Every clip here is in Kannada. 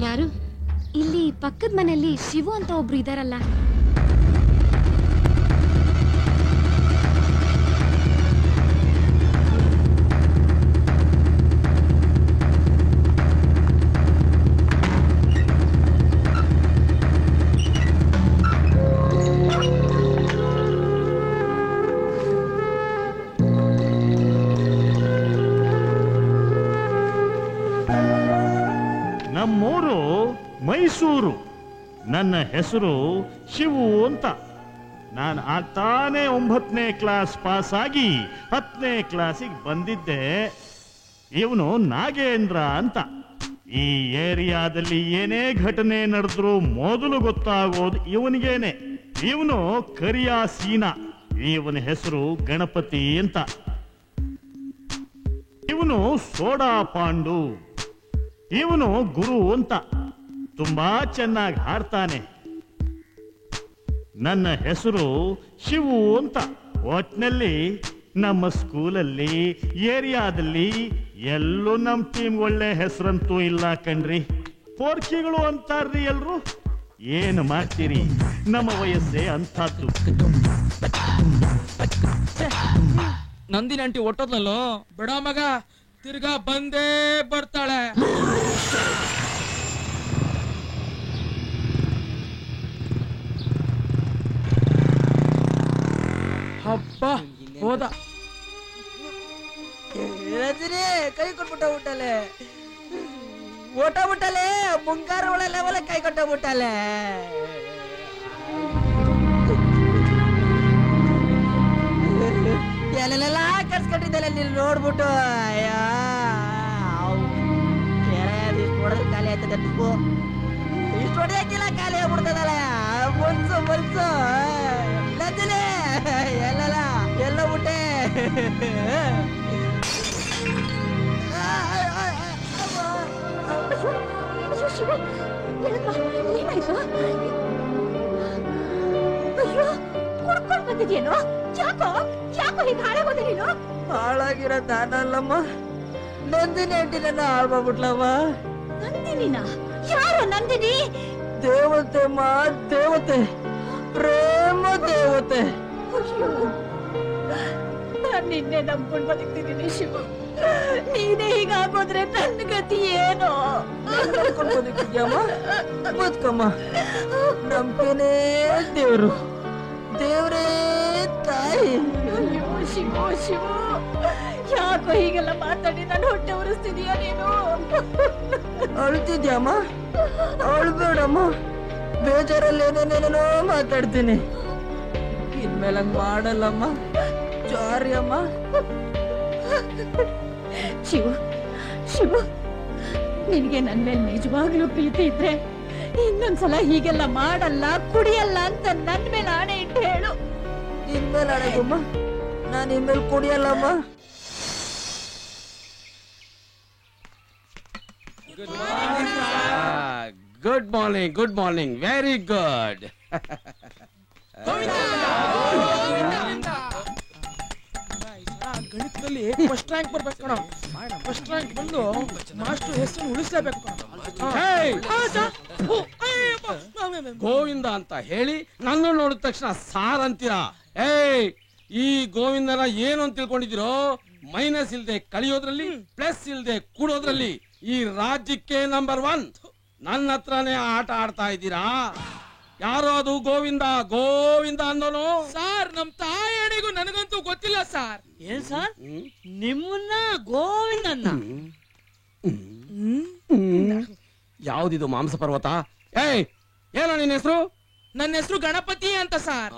ಯಾರು ಇಲ್ಲಿ ಪಕ್ಕದ ಮನೆಯಲ್ಲಿ ಶಿವು ಅಂತ ಒಬ್ರು ಇದಾರಲ್ಲ? ನಮ್ಮೂರು ಮೈಸೂರು. ನನ್ನ ಹೆಸರು ಶಿವು ಅಂತ. ನಾನು ಆಗ್ತಾನೆ 9ನೇ ಕ್ಲಾಸ್ ಪಾಸ್ ಆಗಿ 10ನೇ ಕ್ಲಾಸಿಗೆ ಬಂದಿದ್ದೆ. ಇವನು ನಾಗೇಂದ್ರ ಅಂತ. ಈ ಏರಿಯಾದಲ್ಲಿ ಏನೇ ಘಟನೆ ನಡೆದ್ರೂ ಮೊದಲು ಗೊತ್ತಾಗೋದು ಇವನಿಗೇನೆ. ಇವನು ಕರಿಯ ಸೀನಾ. ಇವನ ಹೆಸರು ಗಣಪತಿ ಅಂತ. ಇವನು ಸೋಡಾ ಪಾಂಡು. ಇವನು ಗುರು ಅಂತ. ತುಂಬಾ ಚೆನ್ನಾಗಿ ಹಾಡ್ತಾನೆ. ನನ್ನ ಹೆಸರು ಶಿವು ಅಂತ. ಒಟ್ನಲ್ಲಿ ನಮ್ಮ ಸ್ಕೂಲಲ್ಲಿ ಏರಿಯಾದಲ್ಲಿ ಎಲ್ಲೂ ನಮ್ಮ ಟೀಮ್ ಒಳ್ಳೆ ಹೆಸರಂತೂ ಇಲ್ಲ ಕಣ್ರಿ. ಪೋರ್ಕಿಗಳು ಅಂತಾರ್ರಿ ಎಲ್ರು. ಏನು ಮಾಡ್ತೀರಿ, ನಮ್ಮ ವಯಸ್ಸೇ ಅಂಥದ್ದು. ನಂದಿನಿ ಆಂಟಿ ಒಟ್ಟೋದ್ನಲ್ಲೋ ಬಿಡ ಮಗ, ತಿರ್ಗಾ ಬಂದೇ ಬರ್ತಾಳೆ. ಹಬ್ಬ ಹೋದ. ರಜನಿ ಕೈ ಕೊಟ್ಬಿಟ್ಟೆ ಓಟಬಿಟ್ಟಲೆ ಮುಂಗಾರು ಒಳ್ಳೆ ಕೈ ಕೊಟ್ಟಬಿಟ್ಟಲೆ. ಎಲ್ಲೆಲ್ಲ ಕರ್ಸ್ಕೊಂಡಿದ್ದಲ್ಲ ನೀನು ನೋಡ್ಬಿಟ್ಟು. ಹೊಡೆದ್ರೆ ಖಾಲಿ ಆಯ್ತದೆ. ಇಷ್ಟು ಹೊಡೆಯಕ್ಕಿಲ್ಲ, ಖಾಲಿ ಆಗ್ಬಿಡ್ತದಲ್ಲ. ಮನ್ಸು ರಜನಿ ಎಲ್ಲ ಬಿಟ್ಟೆ. ಬಂದಿದ್ಯೇನೋ? ಯಾಕೋ ಹೀಗೆ ಹಾಳಾಗೋದೆ ನೀನು? ಹಾಳಾಗಿರೋ ನಾನಲ್ಲಮ್ಮ, ನಂದಿನಿ ಆಂಟಿ ನನ್ನ ಹಾಳು ಮಾಡ್ಬಿಟ್ಲಮ್ಮ. ನಂದಿನಿನಾ? ಯಾರು ನಂದಿನಿ? ದೇವತೆ ದೇವತೆ, ಪ್ರೇಮ ದೇವತೆ. ನಾನು ನಿನ್ನೆ ನಂಬ್ಕೊಂಡು ಬದುಕ್ತಿದ್ದೀನಿ ಶಿವು. ನೀನೇ ಹೀಗಾಗೋದ್ರೆ ನನ್ನ ಗತಿ ಏನು? ನಂಬ್ಕೊಂಡು ಬದುಕಿದ್ಯಮ್ಮ, ಬದುಕಮ್ಮ. ನಂಬಿಕೆನೇ ದೇವ್ರು, ದೇವ್ರೇ ತಾಯಿ. ಅಯ್ಯೋ ಶಿವು, ಯಾಕೋ ಹೀಗೆಲ್ಲ ಮಾತಾಡಿ ನನ್ನ ಹೊಟ್ಟೆ ಉರಿಸ್ತಿದೀಯ ನೀನು? ಅಳ್ತಿದ್ಯಮ್ಮ? ಅಳ್ಬೇಡಮ್ಮ, ಬೇಜಾರಲ್ಲಿ ಏನೇನೇನೋ ಮಾತಾಡ್ತೀನಿ. ಇನ್ಮೇಲೆ ಹಂಗ್ ಮಾಡಲ್ಲಮ್ಮ, ಸಾರಿ ಅಮ್ಮ. ಶಿವು, ನಿನಗೆ ನನ್ನ ಮೇಲೆ ನಿಜವಾಗ್ಲೂ ಪ್ರೀತಿ ಇದ್ರೆ ಇನ್ನೊಂದ್ಸಲ ಹೀಗೆಲ್ಲ ಮಾಡಲ್ಲ, ಕುಡಿಯಲ್ಲ ಅಂತ ನನ್ನ ಮೇಲೆ ಆಣೆ ಇಟ್ಟು ಹೇಳು. ಇನ್ಮೇಲೆ ಆಣೆಗಮ್ಮ, ನಾನು ಇನ್ಮೇಲೆ ಕುಡಿಯಲ್ಲಮ್ಮ. Good morning, very good. ಗಣಿತದಲ್ಲಿ ಫಸ್ಟ್ ರ್ಯಾಂಕ್ ಬರ್ಬೇಕು ಕಣ. ಫಸ್ಟ್ ರ್ಯಾಂಕ್ ಬಂದು ಮಾಸ್ಟರ್ ಹೆಸರು ಉಳಿಸ್ಲೇಬೇಕು ಕಣ. ಗೋವಿಂದ ಅಂತ ಹೇಳಿ ನನ್ನ ನೋಡಿದ ತಕ್ಷಣ ಸಾರ್ ಅಂತೀರಾ? ಈ ಗೋವಿಂದನ ಏನು ಅಂತ ತಿಳ್ಕೊಂಡಿದ್ದೀರೋ? ಮೈನಸ್ ಇಲ್ದೆ ಕಳಿಯೋದ್ರಲ್ಲಿ, ಪ್ಲಸ್ ಇಲ್ದೆ ಕೂಡೋದ್ರಲ್ಲಿ ಈ ರಾಜ್ಯಕ್ಕೆ ನಂಬರ್ 1. ನನ್ನ ಹತ್ರನೇ ಆಟ ಆಡ್ತಾ ಇದ್ದೀರಾ? ಯಾರೋ ಅದು ಗೋವಿಂದ ಅನ್ನೋನು? ಸಾರ್, ನಮ್ ತಾಯಣಿಗೂ ನನಗಂತೂ ಗೊತ್ತಿಲ್ಲ ಸಾರ್. ಏನ್ ಸಾರ್, ನಿಮ್ಮನ್ನ ಗೋವಿಂದನ್ನ? ಯಾವ್ದಿದು ಮಾಂಸ ಪರ್ವತ? ಏನೋ ನಿನ್ನ ಹೆಸರು? ನನ್ನ ಹೆಸರು ಗಣಪತಿ ಅಂತ ಸಾರ್.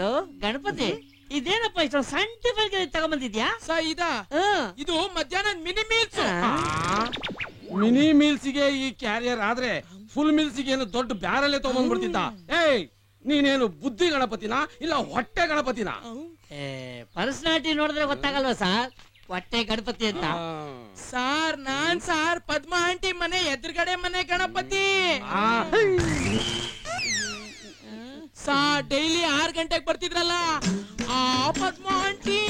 ಲೋ ಗಣಪತಿ, ಇದೇನಪ್ಪ ಇಷ್ಟು ಸೈಂಟಿಫಿಕ್ ತಗೊಂಬಂದಿದ್ಯಾ? ಇದು ಮಧ್ಯಾಹ್ನ ಮಿನಿ ಮೀಲ್ಸ್. ಮಿನಿ ಮಿಲ್ಸಿಗೆ ಈ ಕ್ಯಾರಿಯರ್ ಆದ್ರೆ ಫುಲ್ ಮಿಲ್ಸಿಗೆ ಏನು ದೊಡ್ಡ ಬ್ಯಾರಲ್ಲೇ ತಗೊಂಡ್ಬಿಡ್ತಿದ್ದ. ಏಯ್ ನೀನೇನು ಬುದ್ಧಿ ಗಣಪತಿನ ಇಲ್ಲ ಹೊಟ್ಟೆ ಗಣಪತಿನ? ಪರ್ಸನಾಲಿಟಿ ನೋಡಿದ್ರೆ ಗೊತ್ತಾಗಲ್ವಾ ಸಾರ್ ಹೊಟ್ಟೆ ಗಣಪತಿ ಅಂತ? ಸಾರ್ ನಾನ್ ಸಾರ್ ಪದ್ಮ ಆಂಟಿ ಮನೆ ಎದುರುಗಡೆ ಮನೆ ಗಣಪತಿ. ಸಾರ್ ಡೈಲಿ 6 ಗಂಟೆಗೆ ಬರ್ತಿದ್ರಲ್ಲ ಆ Padma aunty.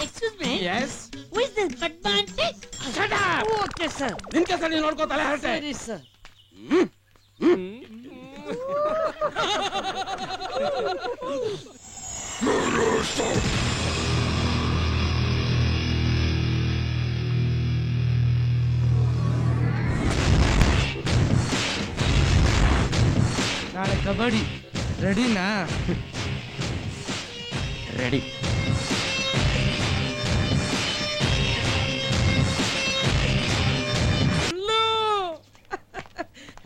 Excuse me, yes who is this Padma aunty? Okay sir, ನಿನ್ ಕೆಲಸ ನೀನ್ ನೋಡ್ಕೋತಲ್ಲ ಹೇಳ್ತೆ. ಸರಿ ಸರ್. ನಾಳೆ ಕಬಡ್ಡಿ ರೆಡಿನಾ? ರೆಡಿ.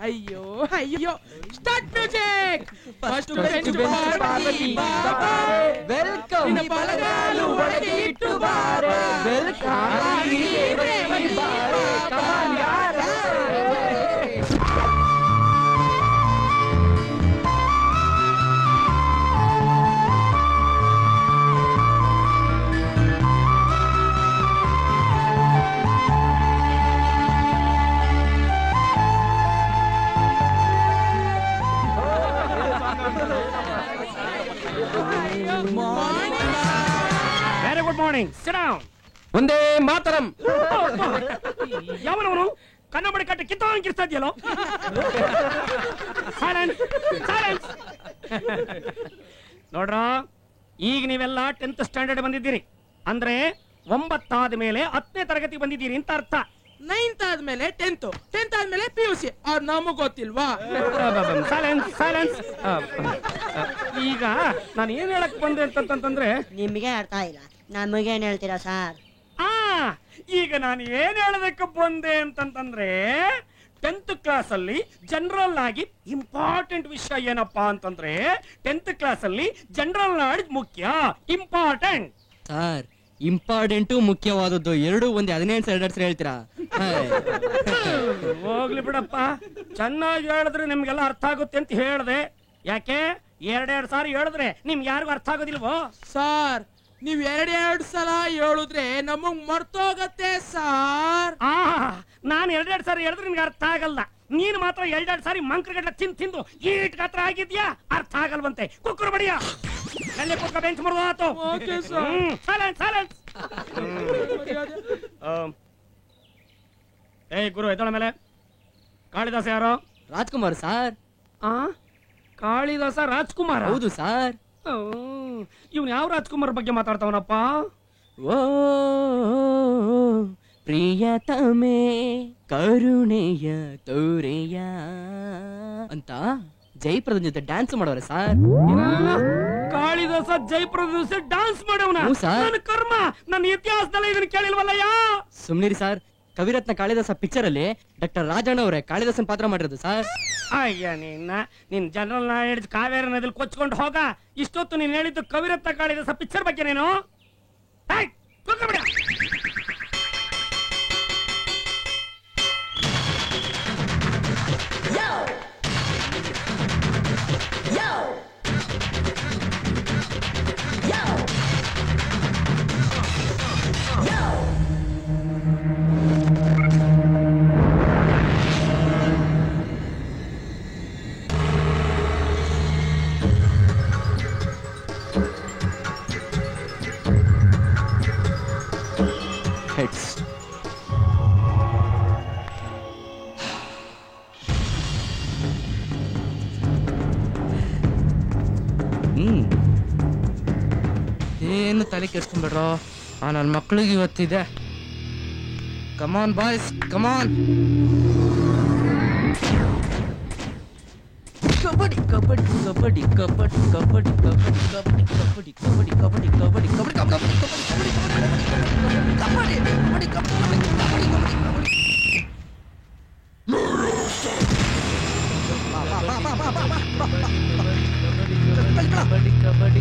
ಅಯ್ಯೋ ಅಯ್ಯೋ, start music. First bench Parvati Baba, welcome. ನಿನ್ನ ಬಲಗಾಲು ಒಳಗೆ ಇಟ್ಟು ಬಾರೆ, very good morning. Sit down. ಒಂದೇ ಮಾತರಂ. ಯಾವನವನು ಕನ್ನಂಬಡಿ ಕಟ್ಟಿ ಕಿತ್ತೋಗಿರ್ತಾ ಇದೆಯಲ್ಲೋ? Silence, silence. ನೋಡ್ರ, ಈಗ ನೀವೆಲ್ಲ 10th ಸ್ಟ್ಯಾಂಡರ್ಡ್ ಬಂದಿದ್ದೀರಿ ಅಂದ್ರೆ 9 ಆದ ಮೇಲೆ 10ನೇ ತರಗತಿ ಬಂದಿದ್ದೀರಿ ಅಂತ ಅರ್ಥ. 9th ಆದ್ಮೇಲೆ 10th ಆದ್ಮೇಲೆ PUC. ಅವ್ರು ನಮಗ್ ಗೊತ್ತಿಲ್ವಾ? Silence, silence. ಈಗ ನಾನು ಏನ್ ಹೇಳಕ್ ಬಂದೆ ಅಂತಂತಂದ್ರೆ, ನಿಮ್ಗೆ ಅರ್ಥ ಇಲ್ಲ, ನಮಗೇನ್ ಹೇಳ್ತೀರಾ ಸಾರ್? ಈಗ ನಾನು ಏನ್ ಹೇಳೋದಕ್ಕೆ ಬಂದೆ ಅಂತಂತಂದ್ರೆ 10th ಕ್ಲಾಸ್ ಅಲ್ಲಿ ಜನರಲ್ ಆಗಿ ಇಂಪಾರ್ಟೆಂಟ್ ವಿಷಯ ಏನಪ್ಪಾ ಅಂತಂದ್ರೆ 10th ಕ್ಲಾಸ್ ಅಲ್ಲಿ ಜನರಲ್ ನಾಲೆಡ್ಜ್ ಮುಖ್ಯ, ಇಂಪಾರ್ಟೆಂಟ್. ಸರ್, ಇಂಪಾರ್ಟೆಂಟು ಮುಖ್ಯವಾದದ್ದು ಎರಡು ಒಂದೇ 15 ಸ್ಟ್ಯಾಂಡರ್ಡ್ಸ್ ಹೇಳ್ತೀರಾ? ಹೋಗ್ಲಿ ಬಿಡಪ್ಪ, ಚೆನ್ನಾಗಿ ಹೇಳಿದ್ರೆ ನಿಮ್ಗೆಲ್ಲ ಅರ್ಥ ಆಗುತ್ತೆ ಅಂತ ಹೇಳ್ದೆ. ಯಾಕೆ 2 ಸಾರಿ ಹೇಳಿದ್ರೆ ನಿಮ್ಗೆ ಯಾರಿಗೂ ಅರ್ಥ ಆಗೋದಿಲ್ವೋ? ಸಾರ್, ನೀವ್ 2 ಸಲ ಹೇಳಿದ್ರೆ ನಮಗ್ ಮರ್ತೋಗತ್ತೆ ಸಾರ್. ನಾನು 2 ಸಾರಿ ಹೇಳಿದ್ರೆ ನಿಮ್ಗೆ ಅರ್ಥ ಆಗಲ್ಲ. ನೀನು ಮಾತ್ರ 2 ಸಾರಿ ಮಂಕ್ರಗಡ್ಲ ತಿಂದು ಈಟ್ ಗಾತ್ರ ಆಗಿದ್ಯಾ, ಅರ್ಥ ಆಗಲ್ವಂತೆ. ಕುಕ್ಕರು ಬಡಿಯ ಅಲ್ಲೇ ಕುಕ್ಕ ಬೆಂಚ್ ಮುರಿದೋತು. Okay sir. Silence, silence. ಏಯ್ ಗುರು, ಎದ್ದಳ ಮೇಲೆ. ಕಾಳಿದಾಸ ಯಾರು? ರಾಜ್ಕುಮಾರ್ ಸರ್. ಕಾಳಿದಾಸ ರಾಜ್ಕುಮಾರ್? ಹೌದು ಸರ್. ಇವ್ನು ಯಾವ ರಾಜ್ಕುಮಾರ್ ಬಗ್ಗೆ ಮಾತಾಡ್ತಾವನಪ್ಪ? ಓ ಪ್ರಿಯತಮೆ ಕರುಣೆಯ ತೋರೆಯ ಅಂತ ಜಯಪ್ರದನ್ ಜೊತೆ ಡ್ಯಾನ್ಸ್ ಮಾಡೋರೆ ಸರ್. ಕಾಳಿದಾಸ ಜಯಪ್ರದ ದಿವಸ ಡ್ಯಾನ್ಸ್ ಮಾಡವನ? ಹ್ಞೂ ಸರ್. ನನ್ನ ಕರ್ಮ, ನನ್ನ ಇತಿಹಾಸದಲ್ಲಿ ಇದನ್ನ ಕೇಳಿಲ್ವಲ್ಲಯ್ಯ. ಸುಮ್ನಿರಿ ಸರ್, ಕವಿರತ್ನ ಕಾಳಿದಾಸ ಪಿಕ್ಚರ್ ಅಲ್ಲಿ ಡಾಕ್ಟರ್ ರಾಜಣ್ಣ ಅವರೇ ಕಾಳಿದಾಸನ್ ಪಾತ್ರ ಮಾಡಿರೋದು ಸರ್. ಅಯ್ಯ ನಿನ್ ಜನರಲ್ ನಾಲೆಡ್ಜ್ ಕಾವೇರಿ ನದಿಲಿ ಕೊಚ್ಕೊಂಡು ಹೋಗ. ಇಷ್ಟೊತ್ತು ನೀನ್ ಹೇಳಿದ್ದು ಕವಿರತ್ನ ಕಾಳಿದಾಸ ಪಿಕ್ಚರ್ ಬಗ್ಗೆ ನೀನು. ಹೆಡ್ಸ್. ಏನು ತಲೆ ಕೆಡ್ಸ್ಕೊಂಡ್ಬಿಡ್ರೋ, ನನ್ನ ಮಕ್ಳಿಗೆ ಇವತ್ತಿದೆ. ಕಮಾನ್ ಬಾಯ್ಸ್, ಕಮಾನ್. ಕಬಡ್ಡಿ ಕಬಡ್ಡಿ ಕಬಡ್ಡಿ ಕಬಡ್ಡಿ ಕಬಡ್ಡಿ ಕಬಡ್ಡಿ ಕಬಡ್ಡಿ ಕಬಡ್ಡಿ ಕಬಡ್ಡಿ ಕಬಡ್ಡಿ ಕಬಡ್ಡಿ ಕಬಡ್ಡಿ ಕಬಡ್ಡಿ ಕಬಡ್ಡಿ